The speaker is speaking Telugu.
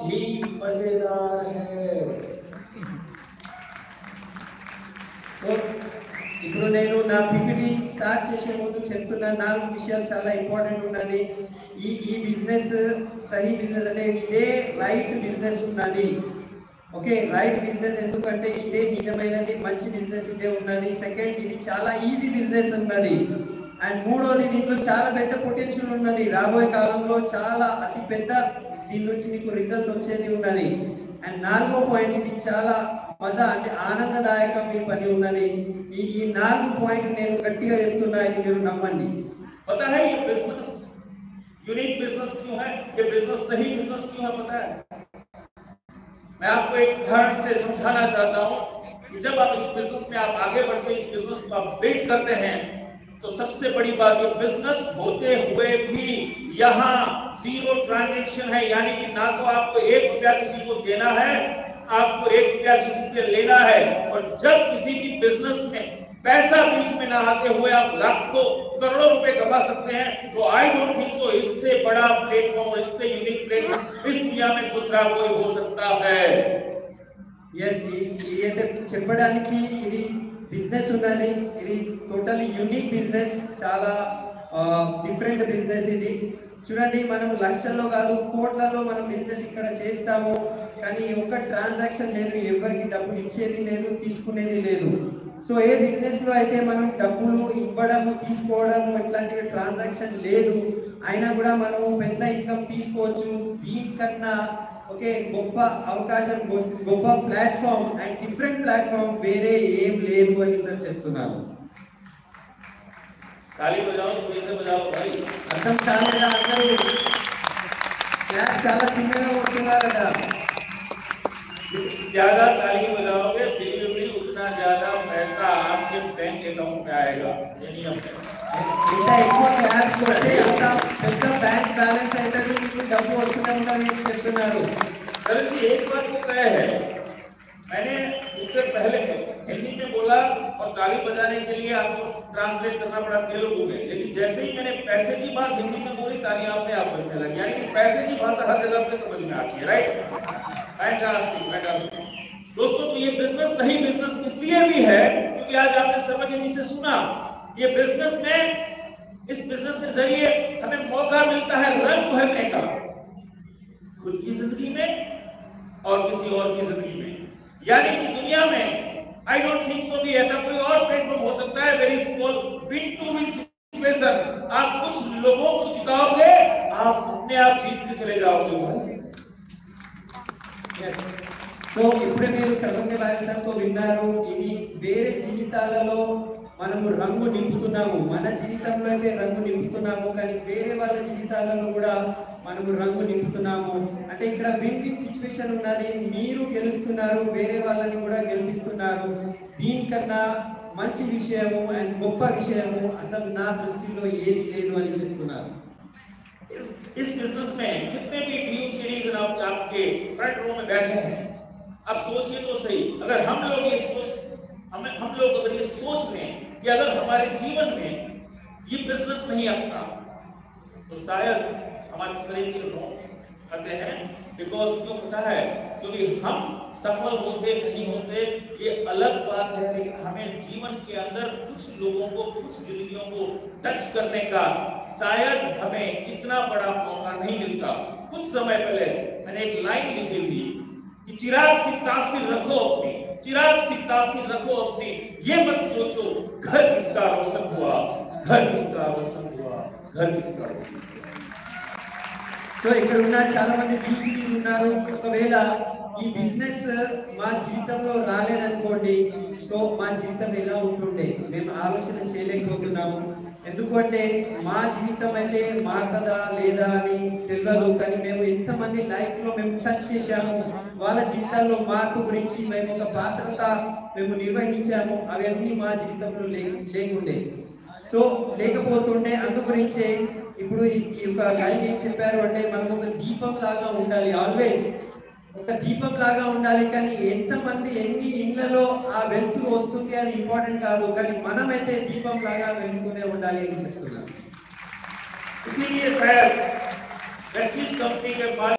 ही मजेदार है। तो ఇప్పుడు నేను నా పిపిటి స్టార్ట్ చేసే ముందు చెప్తున్న 4 విషయాలు చాలా ఇంపార్టెంట్ ఉన్నది। ఈ బిజినెస్ సహీ బిజినెస్ అంటే ఇదే రైట్ బిజినెస్ ఉన్నది। ఓకే, రైట్ బిజినెస్ ఎందుకంటే ఇదే నిజమైనది, మంచి బిజినెస్ ఇదే ఉన్నది। సెకండ్, ఇది చాలా ఈజీ బిజినెస్ ఉన్నది। అండ్ మూడోది, దీంట్లో చాలా పెద్ద పొటెన్షియల్ ఉన్నది, రాబోయే కాలంలో చాలా అతి పెద్ద దీని నుంచి మీకు రిజల్ట్ వచ్చేది ఉన్నది। అండ్ నాలుగో పాయింట్, ఇది చాలా మజా అంటే ఆనందదాయకం ఈ పని ఉన్నది। ఈ 4 పాయింట్ నేను గట్టిగా చెప్తున్నా, ఇది మీరు నమ్మండి। पता है ये बिजनेस यूनिक बिजनेस क्यों है, ये बिजनेस सही बिजनेस क्यों है पता है? मैं आपको एक उदाहरण से समझाना चाहता हूं कि जब आप इस बिजनेस में आप आगे बढ़ते हैं, इस बिजनेस को आप बिल्ड करते हैं, तो सबसे बड़ी बात ये बिजनेस होते हुए भी यहाँ जीरो ट्रांजैक्शन है, यानी कि ना तो आपको 1 रुपया किसी को देना है, आपको 1 रुपया किसी से लेना है। और जब किसी की बिजनेस में पैसा बीच में ना आते हुए आप लाखों करोड़ों रुपए कमा सकते हैं, तो आई डोंट थिंक सो इससे बड़ा प्लेटफॉर्म, इससे यूनिक प्लेटफॉर्म इस दुनिया में दूसरा कोई हो सकता है। यस, ये చెప్పడానికి ఇది బిజినెస్ ఉన్నది, ఇది టోటల్లీ యూనిక్ బిజినెస్, చాలా డిఫరెంట్ బిజినెస్ ఇది। చూడండి, మనం లక్షల్లో కాదు కోట్లలో మనం బిజినెస్ ఇక్కడ చేస్తాము, కానీ ఒక్క ట్రాన్సాక్షన్ లేదు, ఎవరికి డబ్బులు ఇచ్చేది లేదు, తీసుకునేది లేదు। సో ఏ బిజినెస్ లో అయితే మనం డబ్బులు ఇవ్వడము తీసుకోవడము ఇట్లాంటి ట్రాన్సాక్షన్ లేదు, అయినా కూడా మనం పెద్ద ఇన్కమ్ తీసుకోవచ్చు। దీనికన్నా ఓకే గొప్ప అవకాశం, గొప్ప ప్లాట్ఫామ్ అండ్ డిఫరెంట్ ప్లాట్ఫామ్ వేరే ఏం లేదు అని సార్ చెప్తున్నారు। ताली बजाओ, थोड़ी से बजाओ भाई। అర్థం కాలేదా? అందరూ క్లాస్ చాలా చిన్నగా కొడుతున్నారట। ज्यादा ताली बजाओगे बिल्कुल उतना ज्यादा पैसा आपके बैंक अकाउंट में आएगा, ये नियम है। ఇంత ఎక్కువ క్లాస్ కొడితే అంత పెద్ద బ్యాంక్ బ్యాలెన్స్ అయితే మీకు డబ్బు వస్తూనే ఉందని చెప్తున్నారు। करण जी एक बात तो तय है, मैंने इससे पहले हिंदी में बोला और ताली बजाने के लिए आपको ट्रांसलेट करना पड़ा तेलुगु में, लेकिन जैसे ही मैंने पैसे की बात हिंदी में बोली, ताली आपने आप बजने लगी, यानी कि पैसे की भाषा हर जगह पे समझ में आती है। Right, fantastic fantastic. दोस्तों, तो ये बिजनेस सही बिजनेस इसलिए भी है क्योंकि आज आपने सर्वज्ञ जी से सुना, ये बिजनेस में, इस बिजनेस के जरिए हमें मौका मिलता है रंग भरने का, खुद की जिंदगी में और किसी और की जिंदगी में। यानी कि दुनिया में आई डोंट थिंक सो कि ऐसा कोई और प्लेटफॉर्म हो सकता है very small win to win situation. आप कुछ लोगों को जिताओगे, आप अपने आप जीत के चले जाओगे भाई। yes, సో ఇప్పుడే మీరు సర్వజ్ఞ భారతి సార్తో విన్నారు, ఇది వేరే జీవితాలలో మనము రంగు నింపుతున్నాము, మన జీవితంలో అయితే రంగు నింపుతున్నాము, కానీ వేరే వాళ్ళ జీవితాలలో కూడా మనము రంగు నింపుతున్నాము। అంటే ఇక్కడ విన్ విన్ సిచ్యువేషన్ ఉన్నది, మీరు గెలుస్తున్నారు, వేరే వాళ్ళని కూడా గెలిపిస్తున్నారు। దీనికన్నా మంచి విషయము అండ్ గొప్ప విషయము అసలు నా దృష్టిలో ఏది లేదు అని చెప్తున్నారు। इस बिजनेस में जितने भी ड्यू सीरीज आपके फ्रंट रो में बैठे हैं, अब सोचिए तो सही, अगर हम लोग ये सोच हम लोग अगर ये सोच लें कि अगर हमारे जीवन में ये बिजनेस नहीं आता तो शायद हमारे शरीर के रोग आते हैं। बिकॉज क्यों पता है, क्योंकि हम सफल होते नहीं होते ये अलग बात है, लेकिन हमें जीवन के अंदर कुछ लोगों को, कुछ जिंदगियों को टच करने का शायद हमें इतना बड़ा मौका नहीं मिलता। कुछ समय पहले मैंने एक लाइन लिखी थी कि चिराग सी तासीर रखो अपनी, चिराग सी तासीर रखो अपनी, ये मत सोचो घर किसका रोशन हुआ, घर किसका रोशन हुआ, घर किसका रोशन हुआ। సో ఇక్కడ ఉన్న చాలా మంది డ్యూ సిరీస్ ఉన్నారు, ఒకవేళ ఈ బిజినెస్ మా జీవితంలో రాలేదనుకోండి, సో మా జీవితం ఎలా ఉంటుండే మేము ఆలోచన చేయలేకపోతున్నాము। ఎందుకంటే మా జీవితం అయితే మారుతుందా లేదా అని తెలియదు, కానీ మేము ఎంతమంది లైఫ్లో మేము టచ్ చేశాము, వాళ్ళ జీవితాల్లో మార్పు గురించి మేము ఒక పాత్రత మేము నిర్వహించాము, అవన్నీ మా జీవితంలో లేకుండే, సో లేకపోతుండే। అందు గురించే ఇప్పుడు ఈ యొక్క లైన్ ఏం చెప్పారు అంటే మనం ఒక దీపం లాగా ఉండాలి, ఆల్వేస్ ఒక దీపం లాగా ఉండాలి, కానీ ఎంతమంది ఎన్ని ఇళ్లలో ఆ వెలుతురు వస్తుంది అది ఇంపార్టెంట్ కాదు, కానీ మనమైతే దీపం లాగా వెలుగుతూనే ఉండాలి అని చెప్తున్నారు। इसीलिए शायद प्रेस्टीज कंपनी के